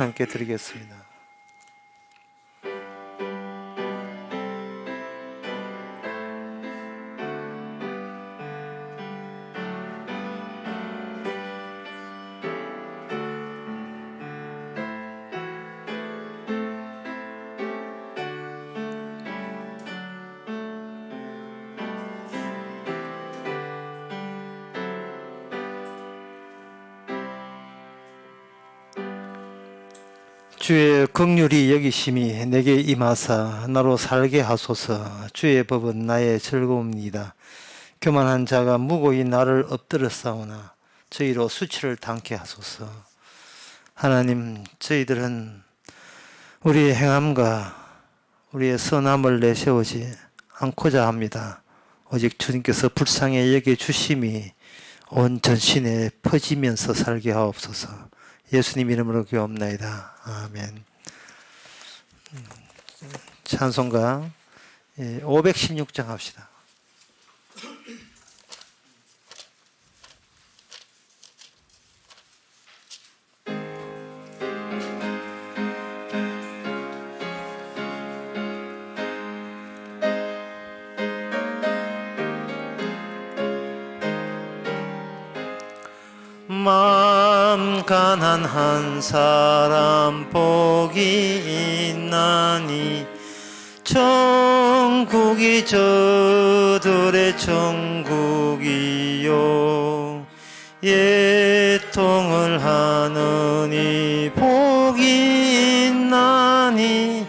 함께 드리겠습니다. 주의 긍휼이 여기심이 내게 임하사 나로 살게 하소서. 주의 법은 나의 즐거움이다. 교만한 자가 무고히 나를 엎드려 싸우나 저희로 수치를 당케 하소서. 하나님, 저희들은 우리의 행함과 우리의 선함을 내세우지 않고자 합니다. 오직 주님께서 불쌍히 여겨주심이 온 전신에 퍼지면서 살게 하옵소서. 예수님 이름으로 기도합나이다. 아멘. 찬송가 516장 합시다. 마음 가난한 사람 복이 있나니 천국이 저들의 천국이요 예통을 하느니 복이 있나니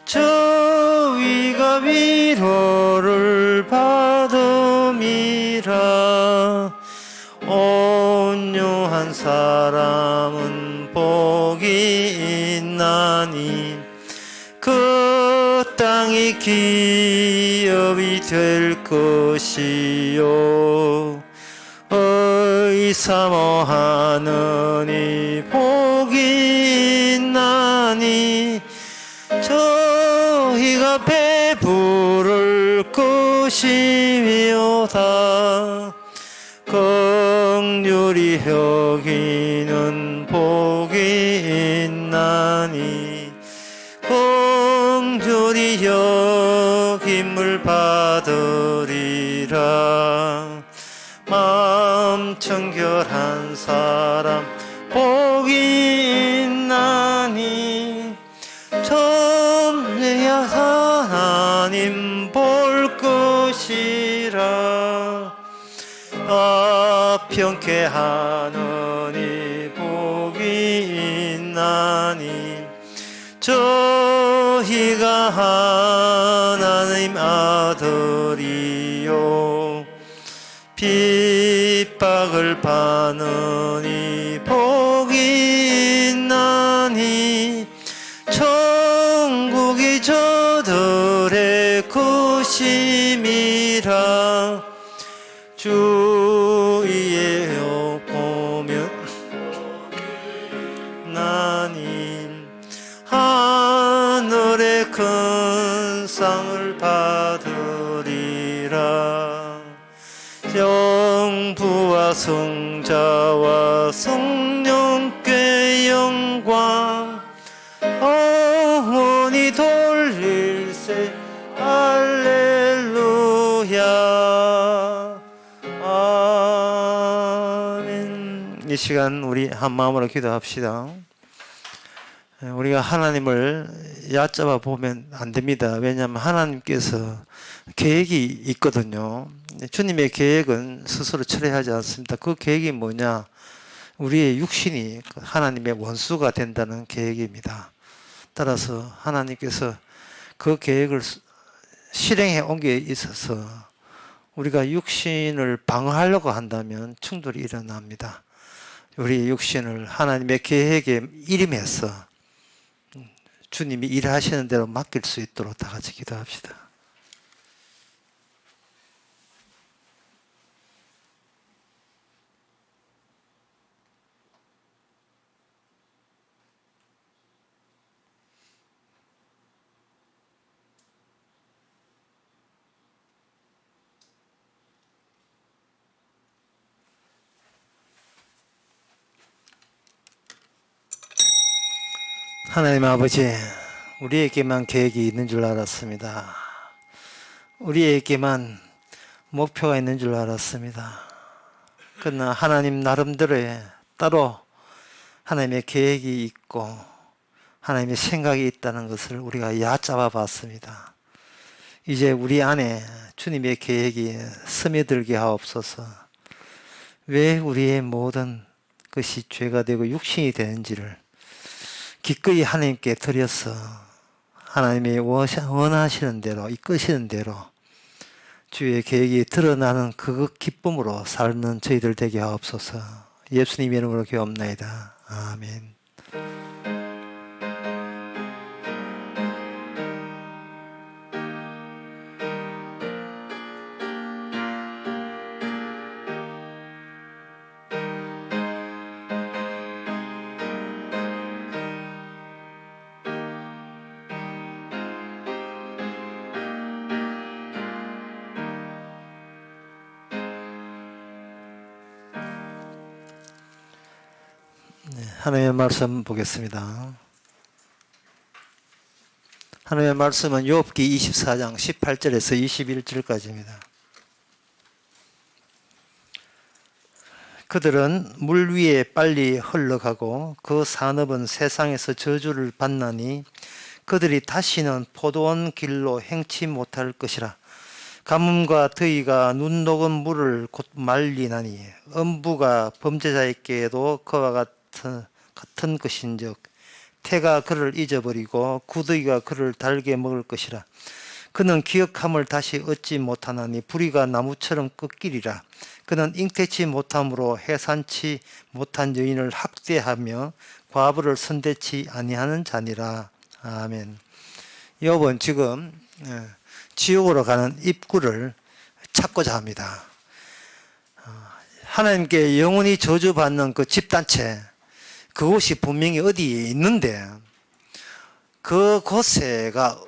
저희가 위로를 받음이라. 온유한 사람은 복이 있나니 그 땅이 기업이 될 것이요 의사모하느니 복이 있나니 저희가 배부를 것이며다. 긍휼히 여기는 복이 있나니 긍휼히 여김을 받으리라. 마음 청결한 사람 복이 있나니 전내야 하나님 볼 것이라. 평케 하느니 복이 있나니 저희가 하나님 아들이요 핍박을 받느니 복이 있나니 천국이 저들의 것임이라. 주의 여 보면 나님 하늘의 큰 상을 받으리라. 영부와 성자와 성령께 영광 영원히 돌릴세. 할렐루야. 아멘. 이 시간 우리 한 마음으로 기도합시다. 우리가 하나님을 얕잡아 보면 안 됩니다. 왜냐하면 하나님께서 계획이 있거든요. 주님의 계획은 스스로 철회하지 않습니다. 그 계획이 뭐냐? 우리의 육신이 하나님의 원수가 된다는 계획입니다. 따라서 하나님께서 그 계획을 실행해 온 게 있어서 우리가 육신을 방어하려고 한다면 충돌이 일어납니다. 우리 육신을 하나님의 계획에 일임해서 주님이 일하시는 대로 맡길 수 있도록 다 같이 기도합시다. 하나님 아버지, 우리에게만 계획이 있는 줄 알았습니다. 우리에게만 목표가 있는 줄 알았습니다. 그러나 하나님 나름대로의 따로 하나님의 계획이 있고 하나님의 생각이 있다는 것을 우리가 얕잡아 봤습니다. 이제 우리 안에 주님의 계획이 스며들게 하옵소서. 왜 우리의 모든 것이 죄가 되고 육신이 되는지를 기꺼이 하나님께 드려서 하나님이 원하시는 대로 이끄시는 대로 주의 계획이 드러나는 그 기쁨으로 삶는 저희들 되게 하옵소서. 예수님 이름으로 기도합나이다. 아멘. 하나님의 말씀 보겠습니다. 하나님의 말씀은 욥기 24장 18절에서 21절까지입니다. 그들은 물 위에 빨리 흘러가고 그 산업은 세상에서 저주를 받나니 그들이 다시는 포도원 길로 행치 못할 것이라. 가뭄과 더위가 눈 녹은 물을 곧 말리나니 음부가 범죄자에게도 그와 같은 것인즉 태가 그를 잊어버리고 구더기가 그를 달게 먹을 것이라. 그는 기억함을 다시 얻지 못하나니 불의가 나무처럼 꺾이리라. 그는 잉태치 못함으로 해산치 못한 여인을 학대하며 과부를 선대치 아니하는 자니라. 아멘. 욥은 지금 지옥으로 가는 입구를 찾고자 합니다. 하나님께 영원히 저주받는 그 집단체, 그곳이 분명히 어디에 있는데 그곳에가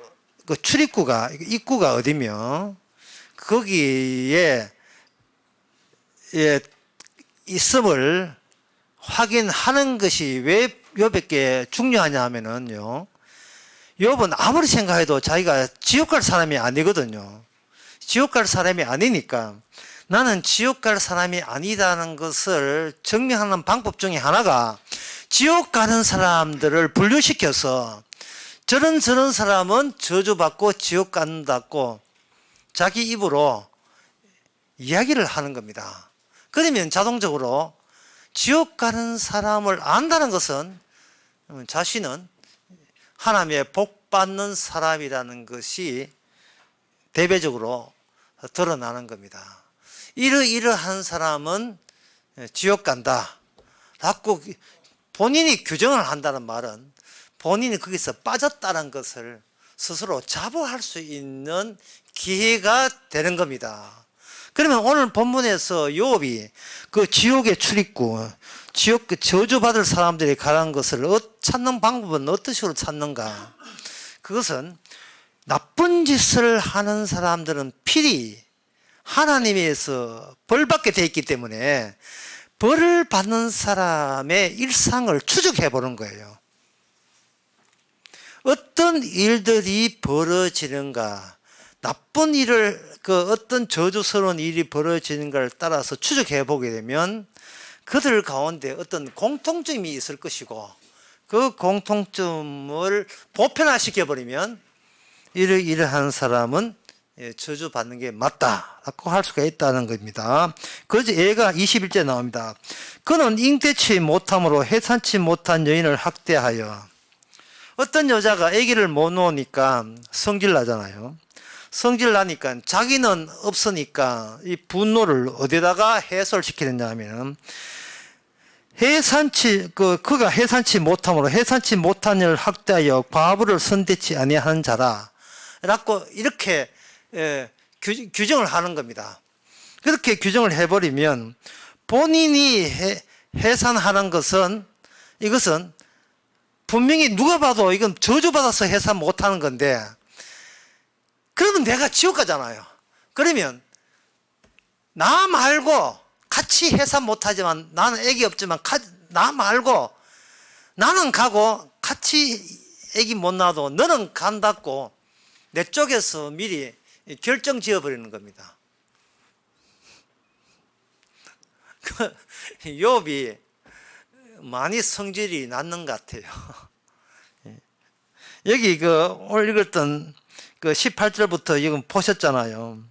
그 출입구가 입구가 어디며 거기에 있음을 확인하는 것이 왜 욥에게 중요하냐 하면은요, 욥은 아무리 생각해도 자기가 지옥 갈 사람이 아니거든요. 지옥 갈 사람이 아니니까 나는 지옥 갈 사람이 아니다는 것을 증명하는 방법 중에 하나가 지옥 가는 사람들을 분류시켜서 저런 사람은 저주받고 지옥 간다고 자기 입으로 이야기를 하는 겁니다. 그러면 자동적으로 지옥 가는 사람을 안다는 것은 자신은 하나님의 복 받는 사람이라는 것이 대배적으로 드러나는 겁니다. 이러한 사람은 지옥 간다 라고 본인이 규정을 한다는 말은 본인이 거기서 빠졌다는 것을 스스로 자부할 수 있는 기회가 되는 겁니다. 그러면 오늘 본문에서 욥이 그 지옥의 출입구, 지옥 저주받을 사람들이 가는 것을 찾는 방법은 어떤 식으로 찾는가? 그것은 나쁜 짓을 하는 사람들은 필히 하나님에서 벌받게 되어 있기 때문에 벌을 받는 사람의 일상을 추적해 보는 거예요. 어떤 일들이 벌어지는가, 나쁜 일을, 어떤 저주스러운 일이 벌어지는가를 따라서 추적해 보게 되면 그들 가운데 어떤 공통점이 있을 것이고 그 공통점을 보편화시켜 버리면 이러한 사람은 저주받는 게 맞다라고 할 수가 있다는 겁니다. 그래서 얘가 21절 나옵니다. 그는 잉태치 못함으로 해산치 못한 여인을 학대하여. 어떤 여자가 아기를 못 놓으니까 성질 나잖아요. 성질 나니까 자기는 없으니까 이 분노를 어디다가 해소시키느냐 하면 그가 해산치 못함으로 해산치 못한 여인을 학대하여 과부를 선대치 아니하는 자라 라고 이렇게 규정을 하는 겁니다. 그렇게 규정을 해버리면 본인이 해산하는 것은 이것은 분명히 누가 봐도 이건 저주받아서 해산 못하는 건데 그러면 내가 지옥 가잖아요. 그러면 나 말고 같이 해산 못하지만 나는 애기 없지만 나 말고 나는 가고 같이 애기 못 낳아도 너는 간다고 내 쪽에서 미리 결정 지어버리는 겁니다. 욥이 많이 성질이 났는 것 같아요. 여기 오늘 읽었던 18절부터 이건 보셨잖아요.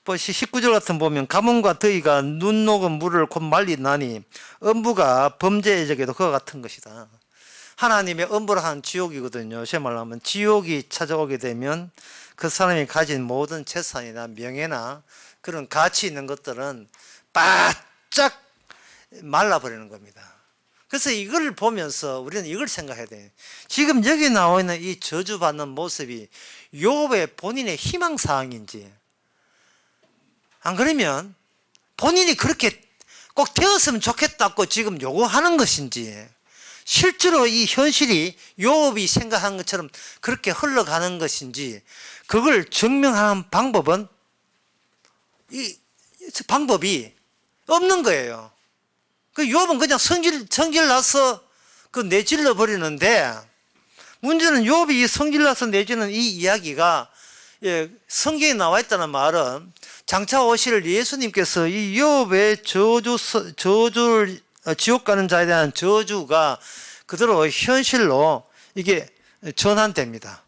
19절 같은 보면 가뭄과 더위가 눈 녹은 물을 곧 말리나니 음부가 범죄의 적에도 그와 같은 것이다. 하나님의 음부를 한 지옥이거든요. 제 말로 하면 지옥이 찾아오게 되면 그 사람이 가진 모든 재산이나 명예나 그런 가치 있는 것들은 바짝 말라버리는 겁니다. 그래서 이걸 보면서 우리는 이걸 생각해야 돼요. 지금 여기 나와 있는 이 저주받는 모습이 욥의 본인의 희망사항인지, 안 그러면 본인이 그렇게 꼭 되었으면 좋겠다고 지금 요구하는 것인지, 실제로 이 현실이 욥이 생각한 것처럼 그렇게 흘러가는 것인지, 그걸 증명하는 방법은 이 방법이 없는 거예요. 그 욥은 그냥 성질 나서 내질러 버리는데, 문제는 욥이 성질 나서 내지는 이 이야기가 성경에 나와 있다는 말은 장차 오실 예수님께서 이 욥의 저주를 지옥 가는 자에 대한 저주가 그대로 현실로 이게 전환됩니다.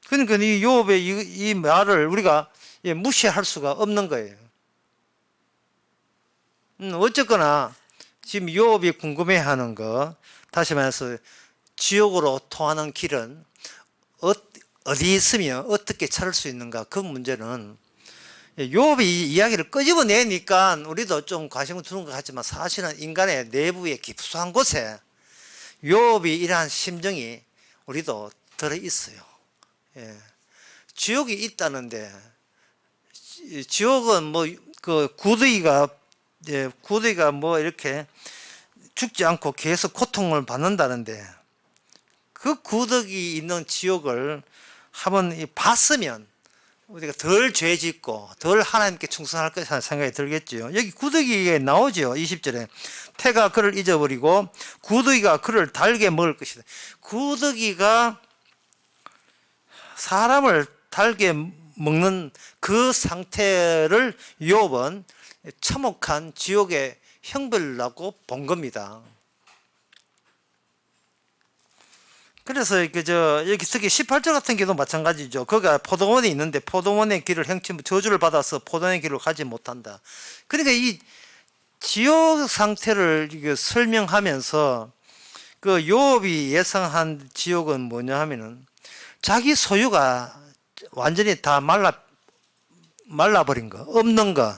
그러니까 이 욥의 이 말을 우리가 무시할 수가 없는 거예요. 어쨌거나 지금 욥이 궁금해하는 거, 다시 말해서 지옥으로 통하는 길은 어디 있으며 어떻게 찾을 수 있는가, 그 문제는 욥이 이야기를 끄집어내니까 우리도 좀 관심을 두는 것 같지만 사실은 인간의 내부의 깊숙한 곳에 욥이 이러한 심정이 우리도 들어있어요. 지옥이 있다는데, 지옥은 구더기가 이렇게 죽지 않고 계속 고통을 받는다는데, 그 구더기 있는 지옥을 한번 봤으면 우리가 덜 죄 짓고 덜 하나님께 충성할 것이라는 생각이 들겠죠. 여기 구더기에 나오죠. 20절에 태가 그를 잊어버리고 구더기가 그를 달게 먹을 것이다. 구더기가 사람을 달게 먹는 그 상태를 욥은 참혹한 지옥의 형벌이라고 본 겁니다. 그래서 여기 특히 18절 같은 경우도 마찬가지죠. 거기가 포도원이 있는데 포도원의 길을 행치, 저주를 받아서 포도원의 길을 가지 못한다. 그러니까 이 지옥 상태를 설명하면서 욥이 예상한 지옥은 뭐냐 하면은 자기 소유가 완전히 다 말라버린 거, 없는 거,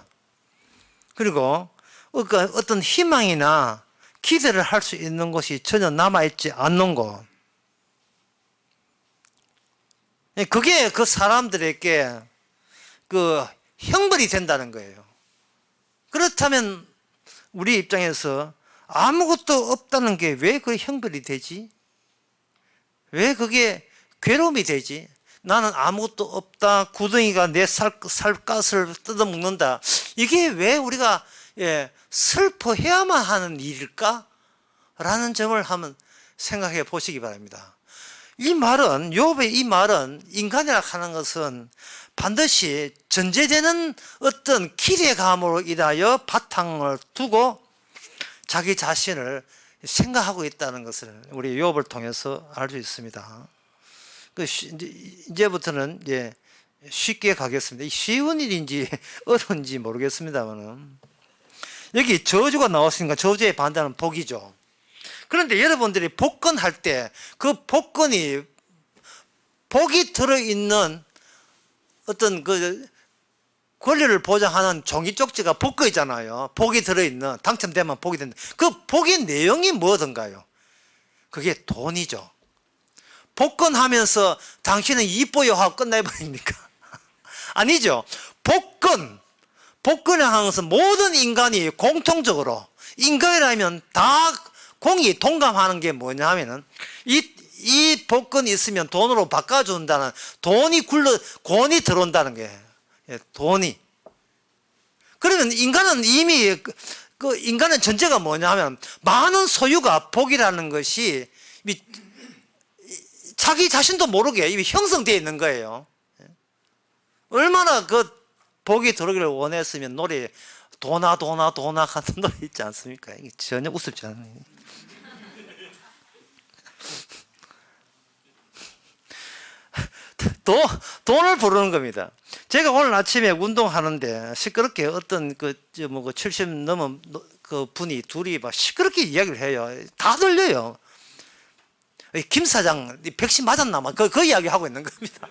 그리고 어떤 희망이나 기대를 할 수 있는 것이 전혀 남아있지 않는 거. 그게 그 사람들에게 형벌이 된다는 거예요. 그렇다면 우리 입장에서 아무것도 없다는 게 왜 그 형벌이 되지? 왜 그게 괴로움이 되지? 나는 아무것도 없다, 구덩이가 내 살갗을 뜯어먹는다. 이게 왜 우리가 슬퍼해야만 하는 일일까? 라는 점을 한번 생각해 보시기 바랍니다. 욥의 이 말은 인간이라 하는 것은 반드시 전제되는 어떤 기대감으로 인하여 바탕을 두고 자기 자신을 생각하고 있다는 것을 우리 욥을 통해서 알 수 있습니다. 이제부터는 쉽게 가겠습니다. 쉬운 일인지 어려운지 모르겠습니다만, 여기 저주가 나왔으니까 저주의 반대는 복이죠. 그런데 여러분들이 복권할 때 그 복권이 복이 들어있는 어떤 권리를 보장하는 종이 쪽지가 복권이잖아요. 복이 들어있는, 당첨되면 복이 된다. 그 복의 내용이 뭐든가요? 그게 돈이죠. 복권하면서 당신은 이뻐요 하고 끝내버립니까? 아니죠. 복권을 하는 것은 모든 인간이 공통적으로, 인간이라면 다 공이 동감하는 게 뭐냐 하면은 이 복권이 있으면 돈으로 바꿔준다는, 돈이 들어온다는 게, 돈이. 그러면 인간은 이미 그 인간의 전제가 뭐냐 하면 많은 소유가 복이라는 것이 자기 자신도 모르게 이미 형성되어 있는 거예요. 얼마나 그 복이 들어오기를 원했으면 노래 도나 도나 도나 같은 노래 있지 않습니까? 이게 전혀 우습지 않아요. 돈을 부르는 겁니다. 제가 오늘 아침에 운동하는데 시끄럽게 어떤 그 70 넘은 그 분이 둘이 막 시끄럽게 이야기를 해요. 다 들려요. 김 사장 백신 맞았나 막 그 이야기 하고 있는 겁니다.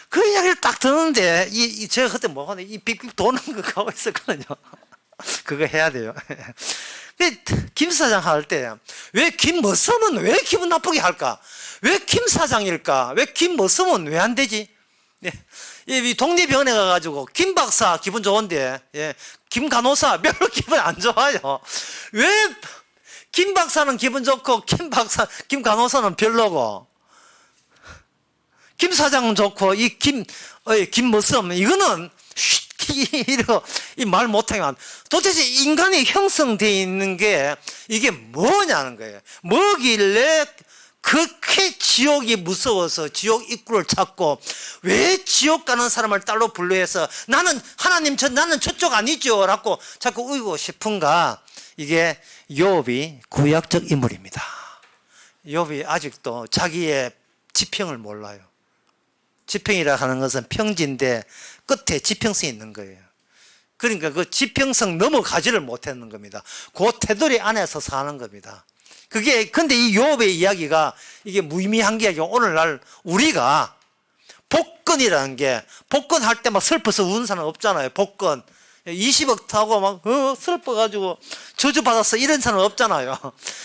그 이야기를 딱 듣는데 제가 그때 뭐 하네 이 빅빅 도는 거 가고 있었거든요. 그거 해야 돼요. 김 사장 할 때 왜 김 머슴은 왜 기분 나쁘게 할까? 왜 김 사장일까? 왜 김 머슴은 왜 안 되지? 이 동네병원에 가가지고 김 박사 기분 좋은데 김 간호사 별로 기분 안 좋아요. 왜 김 박사는 기분 좋고 김 간호사는 별로고 김 사장은 좋고 김 머슴 이거는 이거 말 못하면 도대체 인간이 형성되어 있는 게 이게 뭐냐는 거예요. 뭐길래 그렇게 지옥이 무서워서 지옥 입구를 찾고 왜 지옥 가는 사람을 딸로 분류해서 나는 하나님 나는 저쪽 아니죠 라고 자꾸 우기고 싶은가. 이게 욥이 구약적 인물입니다. 욥이 아직도 자기의 지평을 몰라요. 지평이라 하는 것은 평지인데 끝에 지평성이 있는 거예요. 그러니까 그 지평성 넘어가지를 못했는 겁니다. 그 테두리 안에서 사는 겁니다. 근데 이 욥의 이야기가 이게 무의미한 게 아니고 오늘날 우리가 복권이라는 게 복권할 때 막 슬퍼서 우는 사람 없잖아요. 복권 20억 타고 막 슬퍼가지고 저주받았어 이런 사람 없잖아요.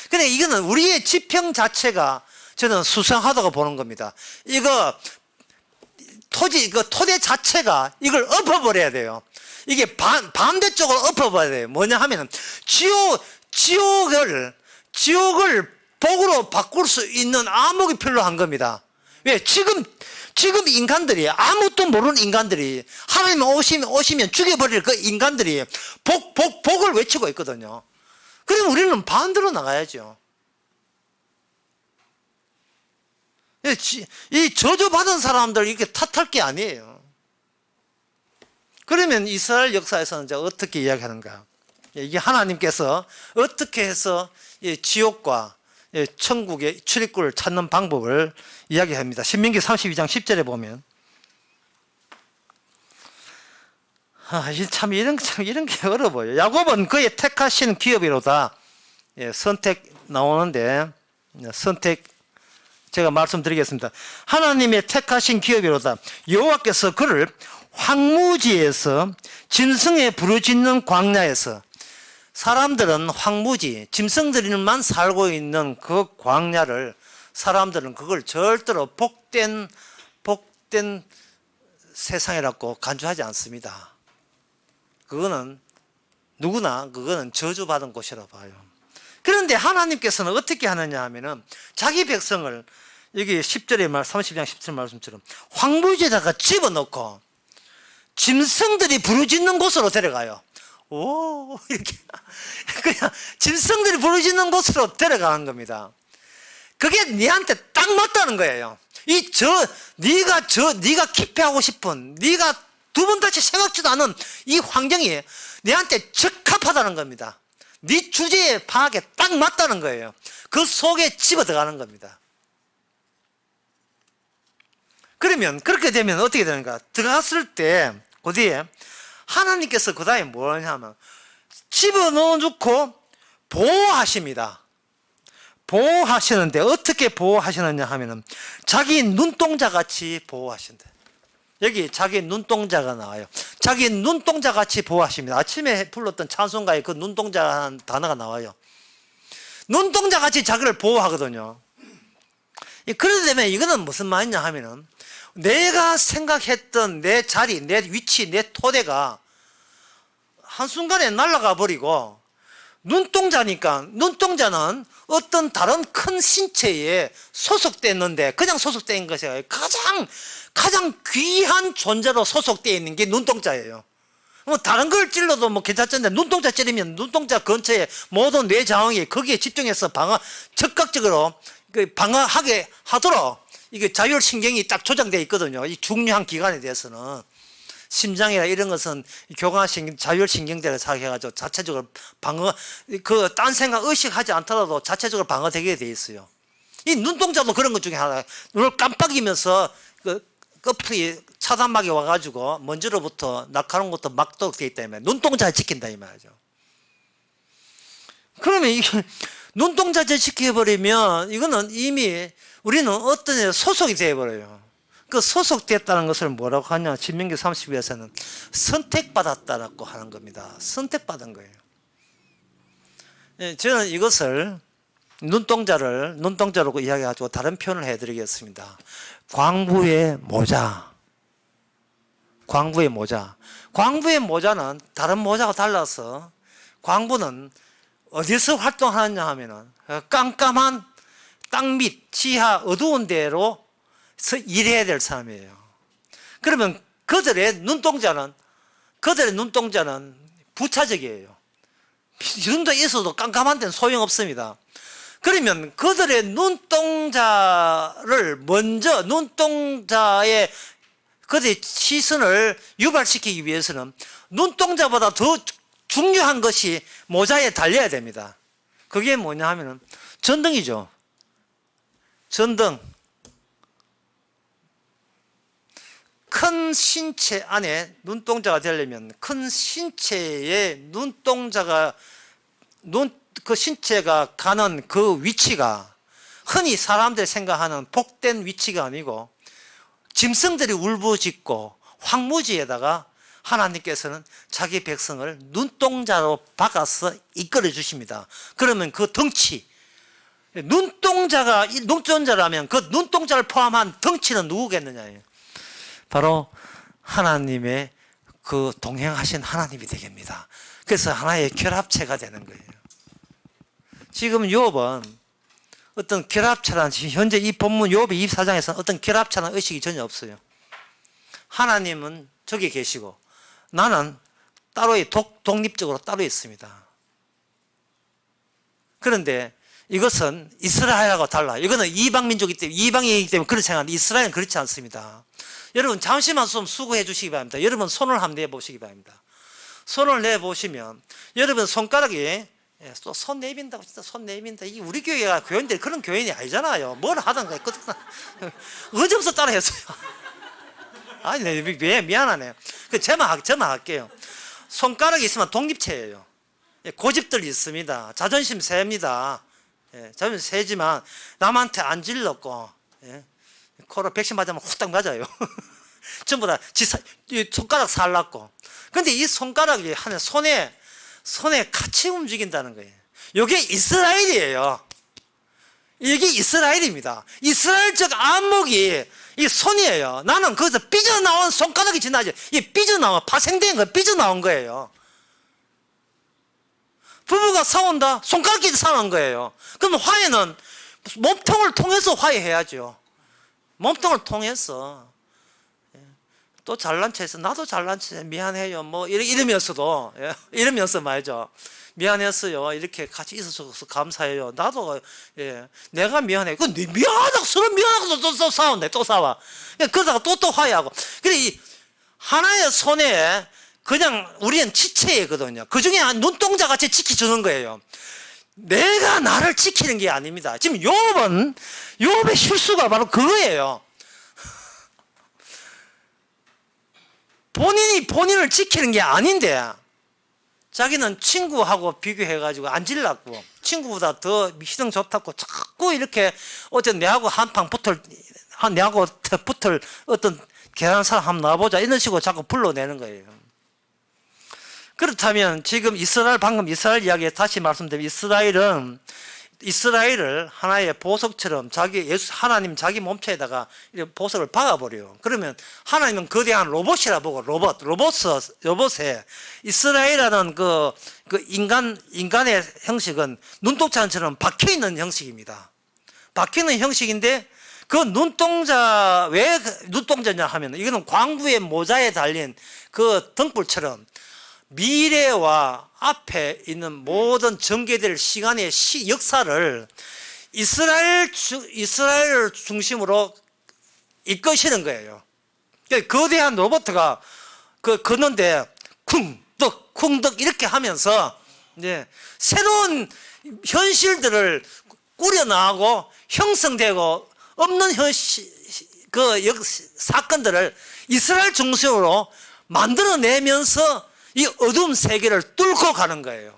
근데 이거는 우리의 지평 자체가 저는 수상하다고 보는 겁니다. 이거 토대 자체가 이걸 엎어버려야 돼요. 이게 반대쪽으로 엎어버려야 돼요. 뭐냐 하면은 지옥을 복으로 바꿀 수 있는 암흑이 필요한 겁니다. 왜? 지금 인간들이 아무것도 모르는 인간들이 하나님 오시면 죽여버릴 그 인간들이 복을 외치고 있거든요. 그럼 우리는 반대로 나가야죠. 이 저주받은 사람들 이렇게 탓할 게 아니에요. 그러면 이스라엘 역사에서는 이제 어떻게 이야기하는가? 이게 하나님께서 어떻게 해서 지옥과 천국의 출입구를 찾는 방법을 이야기합니다. 신명기 32장 10절에 보면 참 이런 게 어려워요. 야곱은 그의 택하신 기업이로다. 선택 나오는데 선택 제가 말씀드리겠습니다. 하나님의 택하신 기업이로다. 여호와께서 그를 황무지에서 짐승의 부르짖는 광야에서 사람들은 황무지, 짐승들만 살고 있는 그 광야를 사람들은 그걸 절대로 복된 세상이라고 간주하지 않습니다. 그거는 저주받은 곳이라고 봐요. 그런데 하나님께서는 어떻게 하느냐 하면은 자기 백성을 여기 10절의 말 30장 10절 말씀처럼 황무지에다가 집어넣고 짐승들이 부르짖는 곳으로 데려가요. 이렇게 그냥 짐승들이 부르짖는 곳으로 데려가는 겁니다. 그게 네한테 딱 맞다는 거예요. 네가 기피하고 싶은, 네가 두 번 다시 생각지도 않은 이 환경이 네한테 적합하다는 겁니다. 네 주제의 파악에 딱 맞다는 거예요. 그 속에 집어 들어가는 겁니다. 그러면 그렇게 되면 어떻게 되는가? 들어갔을 때 그 뒤에 하나님께서 그 다음에 뭐냐면 집어넣어 놓고 보호하십니다. 보호하시는데 어떻게 보호하시느냐 하면은 자기 눈동자 같이 보호하신다. 여기 자기 눈동자가 나와요. 자기 눈동자 같이 보호하십니다. 아침에 불렀던 찬송가에 그 눈동자라는 단어가 나와요. 눈동자 같이 자기를 보호하거든요. 그러기 때문에 이거는 무슨 말이냐 하면은 내가 생각했던 내 자리, 내 위치, 내 토대가 한순간에 날아가 버리고 눈동자니까 눈동자는 어떤 다른 큰 신체에 소속됐는데 그냥 소속된 것이 아니라 가장 귀한 존재로 소속되어 있는 게 눈동자예요. 뭐 다른 걸 찔러도 뭐 괜찮던데 눈동자 찌르면 눈동자 근처에 모든 뇌 자원이 거기에 집중해서 적극적으로 방어하게 하도록 이게 자율신경이 딱 조장되어 있거든요. 이 중요한 기관에 대해서는. 심장이나 이런 것은 교감신경, 자율신경대를 사용해가지고 자체적으로 딴 생각 의식하지 않더라도 자체적으로 방어되게 돼 있어요. 이 눈동자도 그런 것 중에 하나. 눈을 깜빡이면서 끝이 차단막이 와가지고 먼지로부터 날카로운 것도 막도록 되어 있다. 눈동자를 지킨다 이 말이죠. 그러면 이게 눈동자를 지켜버리면 이거는 이미 우리는 어떤 데 소속이 되어버려요. 그 소속됐다는 것을 뭐라고 하냐. 신명기 30에서는 선택받았다라고 하는 겁니다. 선택받은 거예요. 저는 이것을 눈동자로 이야기해가지고 다른 표현을 해드리겠습니다. 광부의 모자. 광부의 모자. 광부의 모자는 다른 모자와 달라서 광부는 어디서 활동하느냐 하면은 깜깜한 땅 밑, 지하 어두운 데로 일해야 될 사람이에요. 그러면 그들의 눈동자는 부차적이에요. 눈동자 있어도 깜깜한 데는 소용없습니다. 그러면 그들의 눈동자의 그들의 시선을 유발시키기 위해서는 눈동자보다 더 중요한 것이 모자에 달려야 됩니다. 그게 뭐냐 하면은 전등이죠. 전등. 큰 신체 안에 눈동자가 되려면 큰 신체에 그 신체가 가는 그 위치가 흔히 사람들이 생각하는 복된 위치가 아니고 짐승들이 울부짖고 황무지에다가 하나님께서는 자기 백성을 눈동자로 박아서 이끌어 주십니다. 그러면 그 덩치, 눈동자라면 그 눈동자를 포함한 덩치는 누구겠느냐예요. 바로 하나님의 그 동행하신 하나님이 되겠습니다. 그래서 하나의 결합체가 되는 거예요. 지금 욥은 어떤 결합체라는, 현재 이 본문 욥의 24장에서는 어떤 결합체라는 의식이 전혀 없어요. 하나님은 저기 계시고 나는 따로 독립적으로 따로 있습니다. 그런데 이것은 이스라엘하고 달라요. 이거는 이방민족이기 때문에, 이방이기 때문에 그렇게 생각하는데 이스라엘은 그렇지 않습니다. 여러분 잠시만 좀 수고해 주시기 바랍니다. 여러분 손을 한번 내보시기 바랍니다. 손을 내보시면 여러분 손가락이 또 손 내민다고 진짜 손 내민다. 이 우리 교회가 교인들 그런 교인이 아니잖아요. 뭘 하던가 어제부터 따라 했어요. 아니 미안하네요. 저만 할게요. 손가락이 있으면 독립체예요. 고집들 있습니다. 자존심 세입니다. 자존심 세지만 남한테 안 질렀고 코로 백신 맞으면 후딱 맞아요. 전부 다 손가락 살랐고. 근데 이 손가락이 하는 손에 같이 움직인다는 거예요. 이게 이스라엘이에요. 이게 이스라엘입니다. 이스라엘적 안목이 이 손이에요. 나는 거기서 삐져나온 손가락이 지나지. 이 파생된 거 삐져나온 거예요. 부부가 싸운다. 손가락이 싸우는 거예요. 그럼 화해는 몸통을 통해서 화해해야죠. 몸통을 통해서. 또 잘난 체해서 나도 잘난 체 미안해요 뭐 이러면서도 이러면서 말이죠. 미안했어요. 이렇게 같이 있어서 감사해요. 나도 내가 미안해. 그 미안하다고 서로 미안하고 또 싸운대. 또 싸워. 그러다가 또 화해하고. 그래 이 하나의 손에 그냥 우리는 지체거든요. 그 중에 눈동자 같이 지켜주는 거예요. 내가 나를 지키는 게 아닙니다. 지금 욥의 실수가 바로 그거예요. 본인이 본인을 지키는 게 아닌데 자기는 친구하고 비교해가지고 안 질랐고 친구보다 더 희등 좋다고 자꾸 이렇게 어제 내하고 내하고 붙을 어떤 계란 사람 한번 나와보자 이런 식으로 자꾸 불러내는 거예요. 그렇다면 지금 방금 이스라엘 이야기에 다시 말씀드리면 이스라엘을 하나의 보석처럼 하나님 자기 몸체에다가 보석을 박아버려요. 그러면 하나님은 거대한 로봇이라 보고 로봇에 이스라엘이라는 그 인간의 형식은 눈동자처럼 박혀있는 형식입니다. 박혀있는 형식인데 그 왜 눈동자냐 하면 이거는 광부의 모자에 달린 그 등불처럼 미래와 앞에 있는 모든 전개될 시간의 역사를 이스라엘을 중심으로 이끄시는 거예요. 그러니까 거대한 로봇가 걷는데 쿵덕 쿵덕 이렇게 하면서 이제 새로운 현실들을 꾸려나가고 형성되고 없는 사건들을 이스라엘 중심으로 만들어내면서 이 어두운 세계를 뚫고 가는 거예요.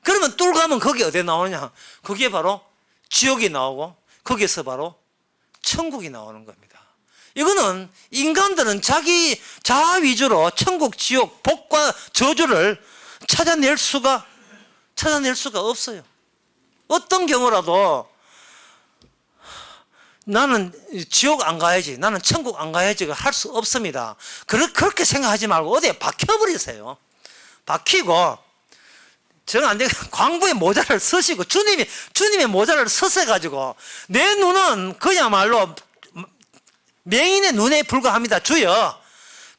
그러면 뚫고 가면 거기 어디 나오느냐? 거기에 바로 지옥이 나오고 거기에서 바로 천국이 나오는 겁니다. 이거는 인간들은 자기 자아 위주로 천국, 지옥, 복과 저주를 찾아낼 수가 없어요. 어떤 경우라도 나는 지옥 안 가야지, 나는 천국 안 가야지가 할 수 없습니다. 그렇게 생각하지 말고 어디에 박혀버리세요. 박히고, 저는 안 되게 광부의 모자를 쓰시고, 주님의 모자를 쓰셔가지고, 내 눈은 그야말로 맹인의 눈에 불과합니다. 주여,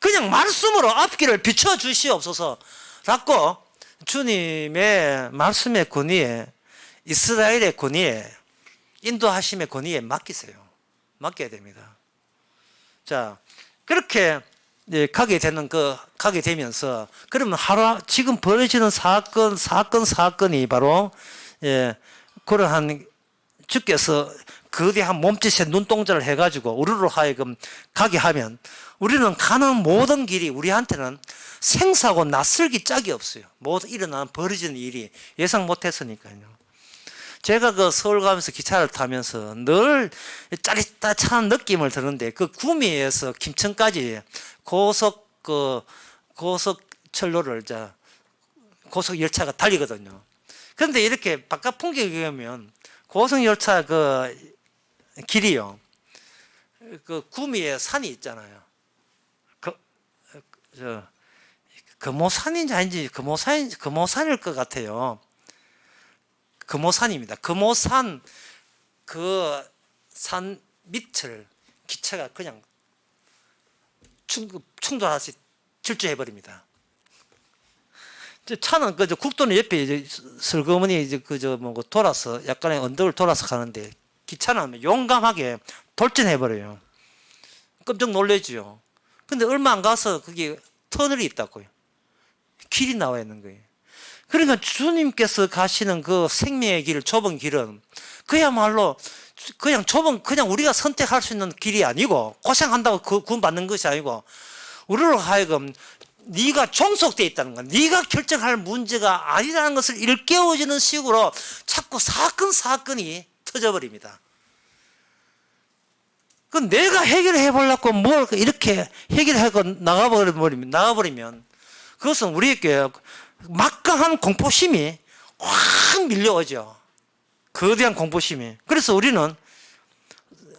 그냥 말씀으로 앞길을 비춰주시옵소서. 라고 주님의 말씀의 권위에, 이스라엘의 권위에, 인도하심의 권위에 맡겨야 됩니다. 자, 그렇게 가게 되면서, 그러면 지금 벌어지는 사건이 바로, 그러한 주께서 거대한 몸짓에 눈동자를 해가지고 우리로 하여금 가게 하면, 우리는 가는 모든 길이 우리한테는 생사고 낯설기 짝이 없어요. 모든 일어나는 벌어지는 일이 예상 못했으니까요. 제가 서울 가면서 기차를 타면서 늘 짜릿짜릿한 느낌을 드는데, 구미에서 김천까지 고속철로를 고속 열차가 달리거든요. 그런데 이렇게 바깥 풍경에 보면 고속 열차 길이요, 구미에 산이 있잖아요. 금오산인지 아닌지 금오산일 것 같아요. 금오산입니다. 금오산 산 밑을 기차가 그냥 충돌하듯이 질주해버립니다. 차는 국도는 옆에 이제 슬그머니 돌아서 약간의 언덕을 돌아서 가는데, 기차는 용감하게 돌진해버려요. 깜짝 놀라죠. 근데 얼마 안 가서 거기 터널이 있다고요. 길이 나와 있는 거예요. 그러니까 주님께서 가시는 그 생명의 길, 좁은 길은 그야말로 그냥 우리가 선택할 수 있는 길이 아니고, 고생한다고 구원 받는 것이 아니고, 우리로 하여금 네가 종속되어 있다는 것, 네가 결정할 문제가 아니라는 것을 일깨워주는 식으로 자꾸 사건이 터져버립니다. 내가 해결해 보려고 뭘 이렇게 해결하고 나가버리면 그것은 우리에게 막강한 공포심이 확 밀려오죠. 거대한 공포심이. 그래서 우리는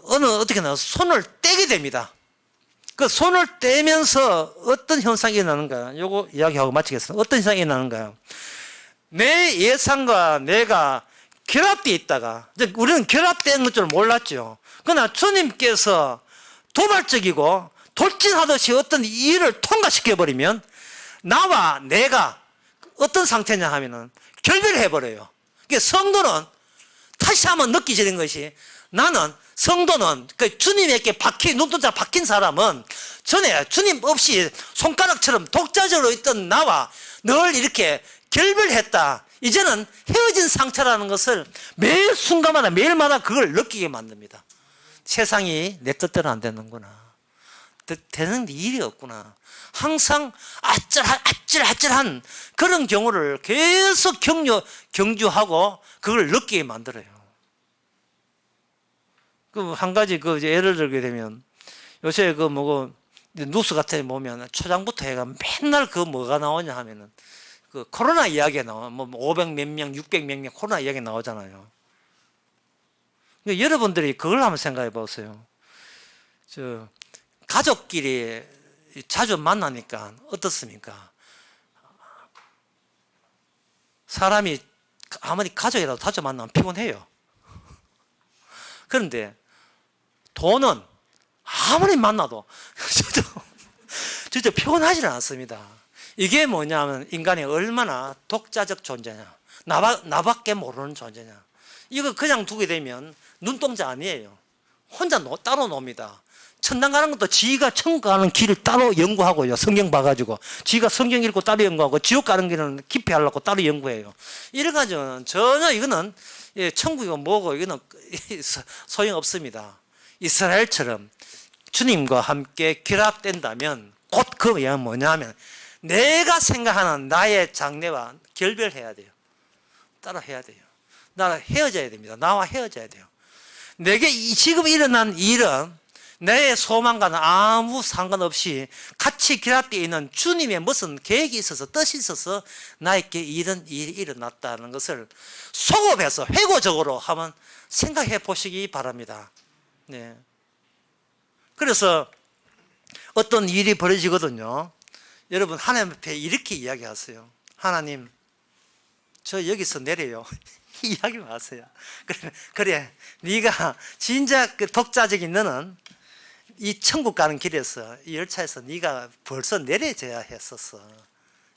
어떻게 손을 떼게 됩니다. 손을 떼면서 어떤 현상이 일어나는가? 요거 이야기하고 마치겠습니다. 어떤 현상이 일어나는가요? 내 예상과 내가 결합되어 있다가, 우리는 결합된 줄 몰랐죠. 그러나 주님께서 도발적이고 돌진하듯이 어떤 일을 통과시켜버리면, 나와 내가 어떤 상태냐 하면은 결별해버려요. 그러니까 성도는 다시 한번 느끼지는 것이, 성도는 주님에게 눈동자 박힌 사람은 전에 주님 없이 손가락처럼 독자적으로 있던 나와 늘 이렇게 결별했다, 이제는 헤어진 상태라는 것을 매일 순간마다 매일마다 그걸 느끼게 만듭니다. 세상이 내 뜻대로 안 되는구나, 되는 일이 없구나, 항상 아찔한 그런 경우를 계속 경주하고 그걸 느끼게 만들어요. 한 가지 예를 들게 되면, 요새 뉴스 같은 데 보면 초장부터 해가 맨날 뭐가 나오냐 하면은 코로나 이야기가 나와. 500 몇 명, 600 몇 명 코로나 이야기 나오잖아요. 그러니까 여러분들이 그걸 한번 생각해 보세요. 가족끼리 자주 만나니까 어떻습니까? 사람이 아무리 가족이라도 자주 만나면 피곤해요. 그런데 돈은 아무리 만나도 진짜 피곤하지는 않습니다. 이게 뭐냐면 인간이 얼마나 독자적 존재냐, 나밖에 모르는 존재냐. 이거 그냥 두게 되면 눈동자 아니에요. 혼자 따로 놉니다. 천당 가는 것도 지가 천국 가는 길을 따로 연구하고요. 성경 봐가지고 지가 성경 읽고 따로 연구하고, 지옥 가는 길은 깊이 하려고 따로 연구해요. 이래가지고는 전혀 이거는 천국이고 뭐고 이거는 소용없습니다. 이스라엘처럼 주님과 함께 결합된다면 곧 그게 뭐냐면 내가 생각하는 나의 장래와 결별해야 돼요. 따로 해야 돼요. 나랑 헤어져야 됩니다. 나와 헤어져야 돼요. 내게 지금 일어난 일은 내 소망과는 아무 상관없이 같이 결합되어 있는 주님의 무슨 계획이 있어서, 뜻이 있어서 나에게 이런 일이 일어났다는 것을 소급해서 회고적으로 한번 생각해 보시기 바랍니다. 네. 그래서 어떤 일이 벌어지거든요. 여러분, 하나님 앞에 이렇게 이야기하세요. 하나님, 저 여기서 내려요. 이야기 마세요. 그래, 네가 진짜 그 독자적인 너는 이 천국 가는 길에서, 이 열차에서 네가 벌써 내려져야 했었어.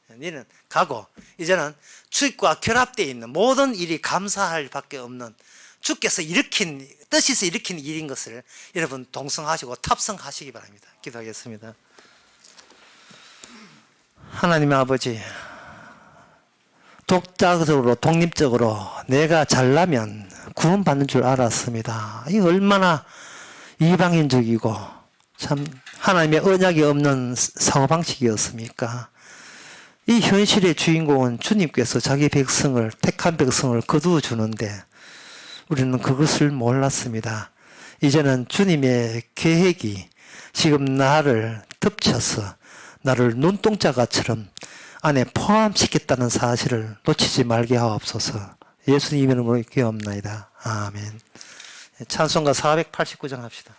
너는 가고 이제는 주님과 결합되어 있는 모든 일이 감사할 밖에 없는 주께서 일으킨, 뜻이서 일으킨 일인 것을 여러분 동성하시고 탑승하시기 바랍니다. 기도하겠습니다. 하나님 아버지, 독자적으로 독립적으로 내가 잘나면 구원받는 줄 알았습니다. 이 얼마나 이방인적이고 참 하나님의 언약이 없는 사고방식이었습니까? 이 현실의 주인공은 주님께서 자기 백성을, 택한 백성을 거두어 주는데 우리는 그것을 몰랐습니다. 이제는 주님의 계획이 지금 나를 덮쳐서 나를 눈동자가처럼 안에 포함시켰다는 사실을 놓치지 말게 하옵소서. 예수님 이름으로 기도합나이다. 아멘. 찬송가 489장 합시다.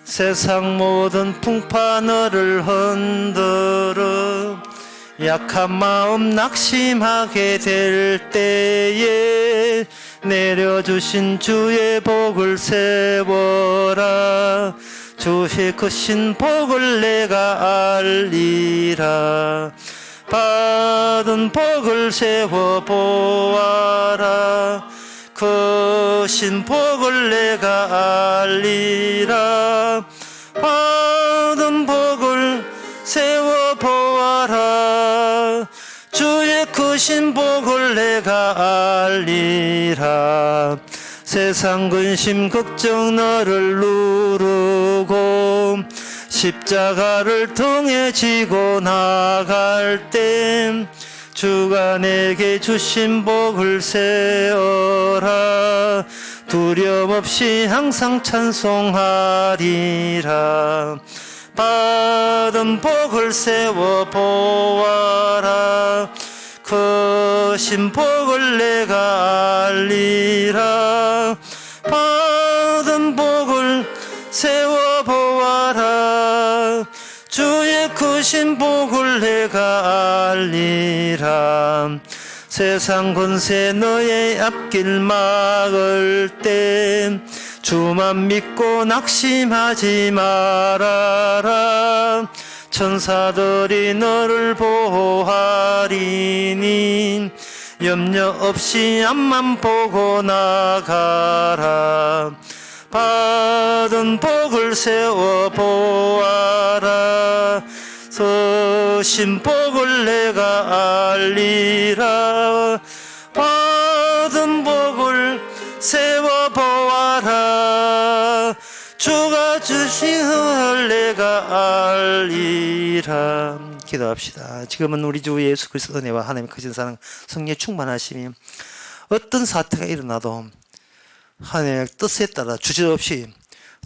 세상 모든 풍파 너를 흔들어 약한 마음 낙심하게 될 때에 내려주신 주의 복을 세워라. 주의 크신 복을 내가 알리라. 받은 복을 세워 보아라. 크신 복을 내가 알리라. 받은 복을 세워 보아라. 주의 크신 복을 내가 알리라. 세상 근심 걱정 너를 누르고 십자가를 통해 지고 나갈 때 주가 내게 주신 복을 세어라. 두려움 없이 항상 찬송하리라. 받은 복을 세워 보아라. 크신 복을 내가 알리라. 받은 복을 세워 보아라. 주의 크신 복을 내가 알리라. 세상 권세 너의 앞길 막을 때 주만 믿고 낙심하지 말아라. 천사들이 너를 보호하리니 염려 없이 앞만 보고 나가라. 받은 복을 세워 보아라. 서신 복을 내가 알리라. 받은 복을 세워 보아라. 주가 주신 것을 내가 알리라. 기도합시다. 지금은 우리 주 예수 그리스도 은혜와 하나님의 크신 사랑, 성령의 충만하심이 어떤 사태가 일어나도 하나님의 뜻에 따라 주저없이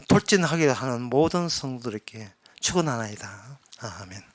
돌진하게 하는 모든 성도들에게 축원하나이다. 아멘.